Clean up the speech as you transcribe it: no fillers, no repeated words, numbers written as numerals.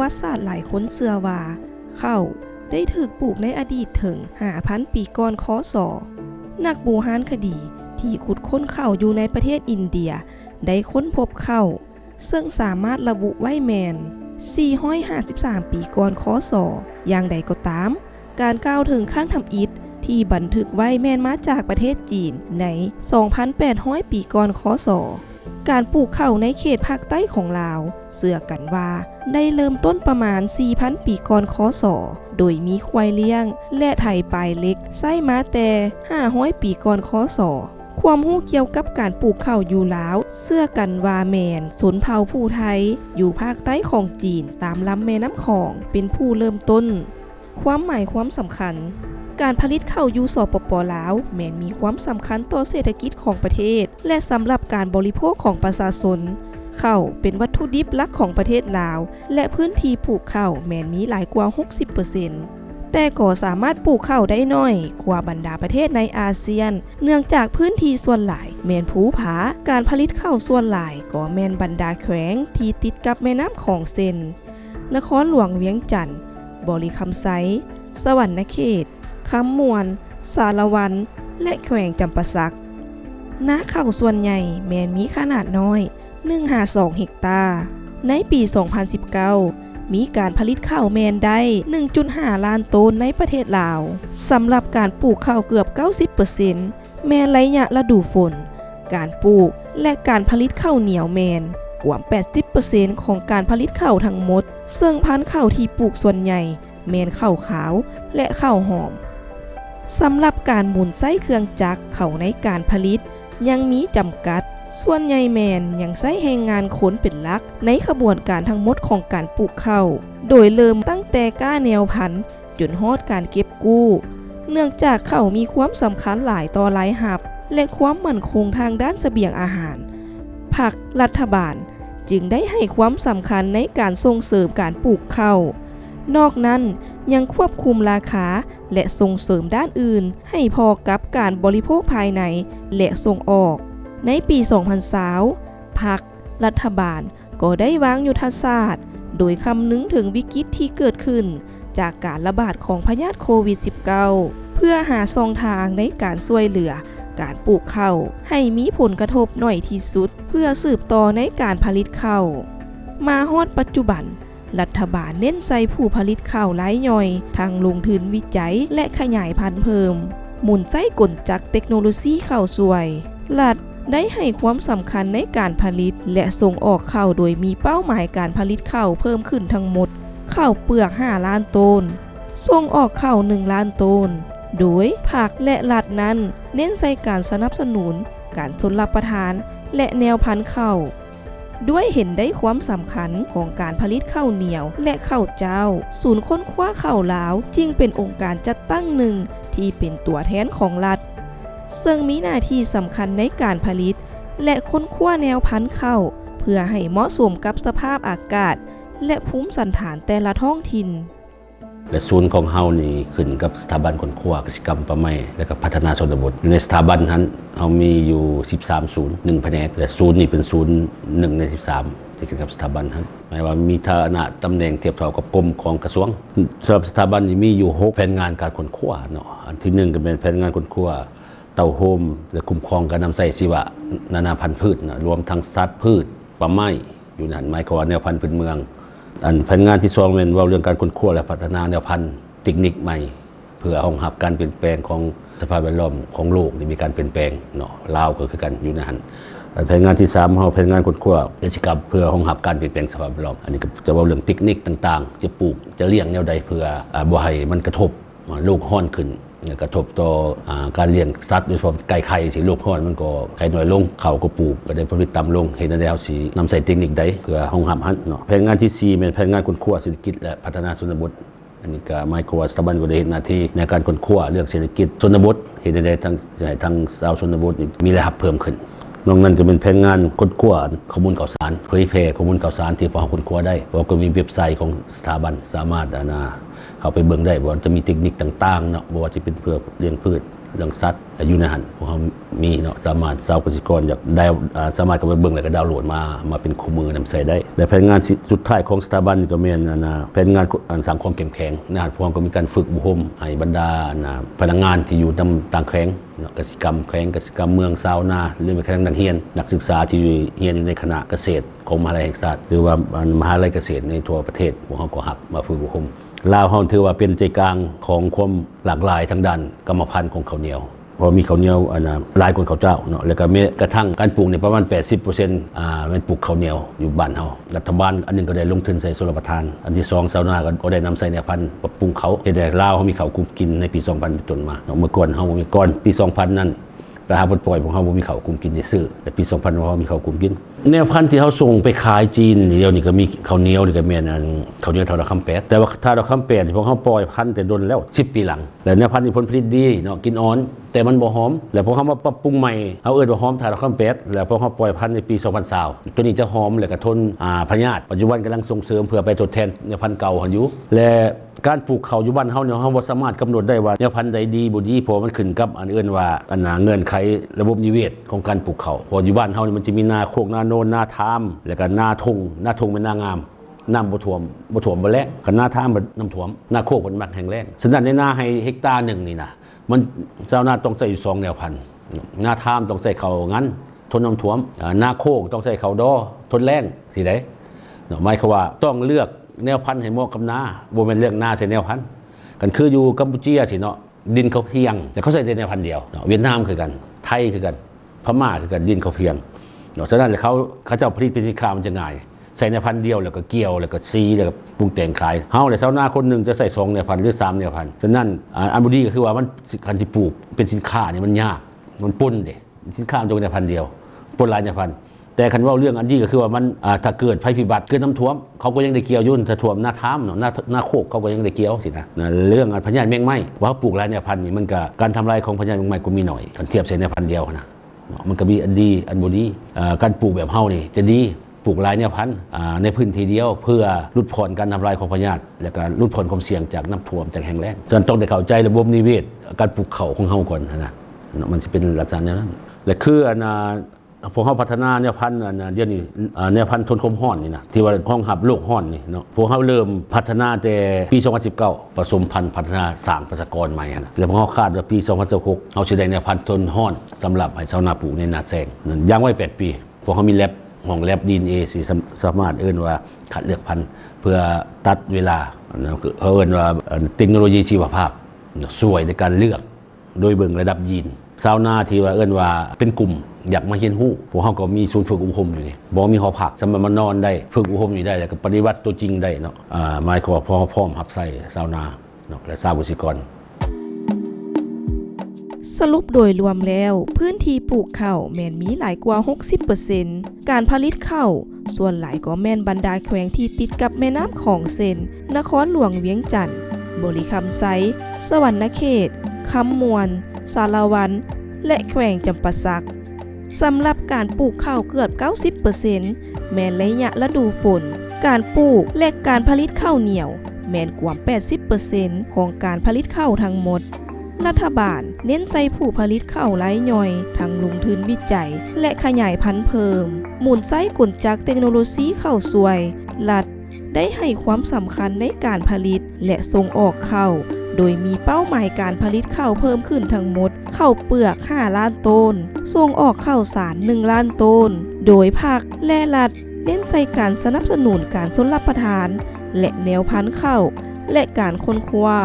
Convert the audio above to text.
วัติศาสตร์หลายคนเชื่อว่าข้าวได้ถูกปลูกในอดีตถึง 5,000 ปีก่อนคศนักโบราณคดีที่ขุดค้นข้าวอยู่ในประเทศอินเดียได้ค้นพบข้าวซึ่งสามารถระบุไว้แม่น 453 ปีก่อนคศอย่างใดก็ตามการกล่าวถึงข้างทำอิฐที่บันทึกไว้แม่นมาจากประเทศจีนใน 2,800 ปีก่อนคศการปลูกข้าวในเขตภาคใต้ของลาวเชื่อกันว่าได้เริ่มต้นประมาณ 4,000 ปีก่อนคศโดยมีควายเลี้ยงและไถปลายเล็กใช้มาแต่ 500 ปีก่อนคศความรู้เกี่ยวกับการปลูกข้าวอยู่ลาวเชื่อกันว่าแม่นชนเผ่าผู้ไทยอยู่ภาคใต้ของจีนตามลำแม่น้ำคองเป็นผู้เริ่มต้นความหมายความสำคัญการผลิตข้าวอยู่สปป.ลาวแม้นมีความสำคัญต่อเศรษฐกิจของประเทศและสำหรับการบริโภคของประชาชนข้าวเป็นวัตถุดิบหลักของประเทศลาวและพื้นที่ปลูกข้าวแม้นมีหลายกว่า 60% แต่ก็สามารถปลูกข้าวได้น้อยกว่าบรรดาประเทศในอาเซียนเนื่องจากพื้นที่ส่วนหลายแม่นภูผาการผลิตข้าวส่วนหลายก็แม่นบรรดาแขวงที่ติดกับแม่น้ำของเซนนครหลวงเวียงจันทน์บริคำไซสวรรณเขตคำมวนสารวันและแขวงจำปาสักนาข้าวส่วนใหญ่แม้นมีขนาดน้อย 1-2 เฮกตาร์ในปี 2019 มีการผลิตข้าวแมนได้ 1.5 ล้านต้นในประเทศลาวสำหรับการปลูกข้าวเกือบ 90% แมนระยะฤดูฝนการปลูกและการผลิตข้าวเหนียวแมนกว่า 80% ของการผลิตข้าวทั้งหมดซึ่งพันธุ์ข้าวที่ปลูกส่วนใหญ่แมนข้าวขาวและข้าวหอมสำหรับการหมุนไส้เครื่องจักรเข้าในการผลิตยังมีจำกัดส่วนใหญ่แมนยังใช้แรงงานคนเป็นหลักในขบวนการทั้งหมดของการปลูกข้าวโดยเริ่มตั้งแต่ก้าแนวพันธุ์จนฮอดการเก็บกู้เนื่องจากข้าวมีความสำคัญหลายต่อหลายหับและความมั่นคงทางด้านเสบียงอาหารพรรครัฐบาลจึงได้ให้ความสำคัญในการส่งเสริมการปลูกข้าวนอกนั้นยังควบคุมราคาและส่งเสริมด้านอื่นให้พอกับการบริโภคภายในและส่งออกในปี 2020 พรรครัฐบาลก็ได้วางยุทธศาสตร์โดยคำนึงถึงวิกฤตที่เกิดขึ้นจากการระบาดของพยาธิโควิด -19 เพื่อหาช่องทางในการช่วยเหลือการปลูกข้าวให้มีผลกระทบน้อยที่สุดเพื่อสืบต่อในการผลิตข้าวมาฮอดปัจจุบันรัฐบาลเน้นใส่ผู้ผลิตข้าวรายย่อยทางลงทุนวิจัยและขยายพันธุ์เพิ่มหมุนไส้กลจักรเทคโนโลยีข้าวสวยรัฐได้ให้ความสำคัญในการผลิตและส่งออกข้าวโดยมีเป้าหมายการผลิตข้าวเพิ่มขึ้นทั้งหมดข้าวเปลือก 5 ล้านต้นส่งออกข้าว 1 ล้านต้นโดยภาคและรัฐนั้นเน้นใส่การสนับสนุนการชนรับประทานและแนวพันธุ์ข้าวด้วยเห็นได้ความสำคัญของการผลิตข้าวเหนียวและข้าวเจ้าศูนย์ค้นคว้าข้าวลาวจึงเป็นองค์การจัดตั้งหนึ่งที่เป็นตัวแทนของรัฐซึ่งมีหน้าที่สำคัญในการผลิตและค้นคว้าแนวพันธุ์ข้าวเพื่อให้เหมาะสมกับสภาพอากาศและภูมิสันฐานแต่ละท้องถิ่นและศูนย์ของเฮานี่ขึ้นกับสถาบันค้นคว้ากสิกรรมป่าไม้และก็พัฒนาชนบทอยู่ในสถาบันนั้นเฮามีอยู่13ศูนย์1แผนกและศูนย์นี่เป็นศูนย์1ใน13ที่เกี่ยวกับสถาบันนั้นหมายว่ามีฐานะตำแหน่งเทียบเท่ากับกรมของกระทรวงสำหรับสถาบันนี้มีอยู่6แผนงานการค้นคว้าเนาะอันที่1ก็เป็นแผนงานค้นคว้าเต่าโฮมและคุ้มครองการนำใส่ชีวะนานาพันธุ์พืชนะรวมทั้งสัตว์พืชป่าไม้อยู่นั่นหมายความว่าแนวพันธุ์พื้นเมืองอันแผนงานที่2เป็นว่าเรื่องการค้นคว้าและพัฒนาแนวพันธุ์เทคนิคใหม่เพื่อรองรับการเปลี่ยนแปลงของสภาพแวดล้อมของโลกที่มีการเปลี่ยนแปลงเนาะลาวก็คือกันอยู่นั่นแผนงานที่3เฮาแผนงานค้นคว้ากิจกรรมเพื่อรองรับการเปลี่ยนแปลงสภาพแวดล้อมอันนี้ก็จะว่าเรื่องเทคนิคต่างๆจะปลูกจะเลี้ยงแนวใดเพื่อบ่ให้มันกระทบโลกร้อนขึ้นกระทบต่อการเลี้ยงสัตว์โดยเฉพาะไก่ไข่สิโลกร้อนมันก็ไข่น้อยลงเขาก็ปลูกก็ได้ผลผลิตต่ำลงเห็นแล้วสินำใส่เทคนิคใดเพื่อรองรับเนาะแผนงานที่4เป็นแผนงานค้นคว้าเศรษฐกิจและพัฒนาชนบทอันนี้ก็หมายความว่าสถาบันก็ได้เห็นหน้าที่ในการค้นคว้าเรื่องเศรษฐกิจชนบทเห็นได้ทั้งชาวชนบทมีรายรับเพิ่มขึ้นนอกนั้นก็เป็นแผนงานค้นคว้าข้อมูลข่าวสารเผยแพร่ข้อมูลข่าวสารที่พอค้นคว้าได้เพราะก็มีเว็บไซต์ของสถาบันสามารถเข้าไปเบิ่งได้ว่าจะมีเทคนิคต่างๆเนาะว่าจะเป็นเพื่อเลี้ยงพืช เรื่องสัตว์อยู่ในหันพวกเขามีเนาะสามารถชาวเกษตรกรอยากได้สามารถก็ไปเบิ่งแล้วก็ดาวน์โหลดมาเป็นคู่มือนำใช้ได้และแผนงานสุดท้ายของสถาบันก็แม่นแผนงานสร้างความเข้มแข็งนะพวกเขาก็มีการฝึกอบรมให้บรรดาพนักงานที่อยู่ต่างแขวงกสิกรรมแขวงกสิกรรมเมืองชาวนาหรือแม้กระทั่งนักเรียนนักศึกษาที่เรียนอยู่ในคณะเกษตรของมหาวิทยาลัยแห่งชาติหรือว่ามหาวิทยาลัยเกษตรในทั่วประเทศพวกเขาก็หับมาฝึกอบรมลาวเฮาถือว่าเป็นใจกลางของความหลากหลายทางด้านกรรมพันธุ์ของข้าวเหนียวเพราะมีข้าวเหนียวหลายกว่าข้าวเจ้าเนาะแล้วก็แม้กระทั่งการปลูกเนี่ยประมาณ 80% มันปลูกข้าวเหนียวอยู่บ้านเฮารัฐบาลอันนึงก็ได้ลงทุนใส่ชลประทานอันที่2ชาวนาก็ได้นำใส่แนวพันธุ์ปรับปรุงเขาแต่ลาวเฮามีข้าวกุมกินในปี 2000 เป็นต้นมาเมื่อก่อนเฮาบ่มีก่อนปี 2000 นั้นไปหาผลปล่อยของเฮาบ่มีข้าวกุมกินซื่อแต่ปี 2000 เฮามีข้าวกุมกินแนวพันธุ์ที่เฮาส่งไปขายจีนเดี๋ยวนี้ก็มีข้าวเหนียวนี่ก็แม่นข้าวเหนียวเท่าดอกคำแปดแต่ว่าถ้าดอกคำแปดที่พวกเฮาปล่อยพันธุ์แต่ดนแล้ว10 ปีหลังแล้วแนวพันธุ์นี่ผลผลิตดีเนาะกินอ่อนแต่มันบ่หอมแล้วพวกเฮามาปรับปรุงใหม่เฮาเอิ้นว่าหอมถ้าดอกคำแปดแล้วพวกเฮาปล่อยพันธุ์ในปี2020ตัวนี้จะหอมแล้วก็ทนพยาธิปัจจุบันกำลังส่งเสริมเพื่อไปทดแทนแนวพันธุ์เก่าหันอยู่และการปลูกข้าวอยู่บ้านเฮาเนี่ยเฮาบ่สามารถกำหนดได้ว่าแนวพันธุ์ใดดีบ่ดีเพราะมันขึ้นกับอันเอิ้นว่าเงื่อนไขระบบนิเวศของการปลูกข้าวเพราะอยู่บ้านเฮานี่มันจะมีนาโคกนาโนนนาทามแล้วก็นาทงเป็นนางามน้ำบ่ท่วมบ่แล้งคันนาทามมันน้ำท่วมนาโคกมันมักแห้งแล้งฉะนั้นในนาให้เฮกตาร์นึงนี่นะมันชาวนาต้องใช้อยู่2แนวพันธุ์นาทามต้องใช้ข้าวงั้นทนน้ำท่วมนาโคกต้องใช้ข้าวดอทนแล้งสิได้หมายความว่าต้องเลือกแนวพันธุ์ให้เหมาะกับนาบ่แม่นเรื่องนาใส่แนวพันธุ์กันคืออยู่กัมพูชีสิเนาะดินเขาเพียงแต่เขาใส่แต่แนวพันธุ์เดียวเวียดนามคือกันไทยคือกันพม่าคือกันดินเขาเพียงเนาะฉะนั้นเขาเจ้าผลิตเป็นสินค้ามันจะง่ายใส่แนวพันธุ์เดียวแล้วก็เกี่ยวแล้วก็ซีแล้วก็ปรุงแต่งขายเฮาเนี่ยชาวนาคนนึงจะใส่2แนวพันธุ์หรือ3แนวพันธุ์ฉะนั้นอันบ่ดีก็คือว่ามันคันสิปลูกเป็นสินค้านี่มันยากมันปนเด้สินค้ามันแนวพันธุ์เดียวปนหลายแนวพันธุ์แต่คันว่าเรื่องอันนี้ก็คือว่ามันถ้าเกิดภัยพิบัติเกิดน้ำท่วมเขาก็ยังได้เกี่ยวยุ่นถ้าท่วมหน้าท้ามเนาะหน้าโคกเขาก็ยังได้เกี่ยวสินะเรื่องพญาแมงไม้ว่าปลูกหลายแนวพันธุ์นี่มันก็การทำลายของพญาแมงไม้ก็มีหน่อยกันเทียบใส่แนวพันธุ์เดียวนะมันก็มีอันดีอันบ่ดีการปลูกแบบเฮานี่จะดีปลูกหลายแนวพันธุ์ในพื้นที่เดียวเพื่อลดผ่อนการทำลายของพญาและก็ลดผ่อนความเสี่ยงจากน้ำท่วมจากแห้งแล้งฉะนั้นต้องได้เข้าใจระบบนิเวศการปลูกข้าวของเฮาก่อนนะมันจะเป็นลักษณะนั้นและคือพวกเขาพัฒนาแนวพันธุ์เดี๋ยวนี้แนวพันธุ์ทนความร้อนนี่นะที่ว่าห้องหับโลกร้อนนี่เนาะพวกเขาเริ่มพัฒนาแต่ปี 2019 ผสมพันธุ์พัฒนาสร้างประชากรใหม่นะแล้วพวกเขาคาดว่าปี 2016เอาแสดงแนวพันธุ์ทนร้อนสำหรับให้ชาวนาปลูกในนาแซงนั่นย่างไว้8 ปีพวกเขามีห้องแลบ DNA สิสามารถเอิ้นว่าคัดเลือกพันธุ์เพื่อตัดเวลาเขาเอิ้นว่าเทคโนโลยีชีวภาพช่วยในการเลือกโดยเบิ่งระดับยีนชาวนาที่ว่าเอิ้นว่าเป็นกลุ่มอยากมาเรียนรู้พวกเฮาก็มีศูนย์ฝึกอบรมอยู่นี่บ่มีหอพักสามารถมานอนได้ฝึกอบรมอยู่ได้แล้วก็ปฏิบัติตัวจริงได้เนาะหมายความว่าพร้อมรับใช้ชาวนาเนาะและชาวเกษตรกรสรุปโดยรวมแล้วพื้นที่ปลูกข้าวแม่นมีหลายกว่า 60% การผลิตข้าวส่วนหลายก็แม่นบรรดาแขวงที่ติดกับแม่น้ำของเส้นนครหลวงเวียงจันทน์บริคำไซสวรรณเขตคำมวนสารวันและแขวงจำปาสักสำหรับการปลูกข้าวเกือบ 90% แม่นระยะฤดูฝนการปลูกและการผลิตข้าวเหนียวแม่นกว่า 80% ของการผลิตข้าวทั้งหมดรัฐบาลเน้นใจผู้ผลิตข้าวไร้ย่อยทั้งลงทุนวิจัยและขยายพันธุ์เพิ่มหมุนไส้กลจักรเทคโนโลยีข้าวสวยรัฐได้ให้ความสำคัญในการผลิตและส่งออกข้าวโดยมีเป้าหมายการผลิตข้าวเพิ่มขึ้นทั้งหมดข้าวเปลือก5 ล้านต้นส่งออกข้าวสาร1 ล้านต้นโดยภาคและรัฐเน้นใจการสนับสนุนการชลประทานและแนวพันธุ์ข้าวและการค้นคว้า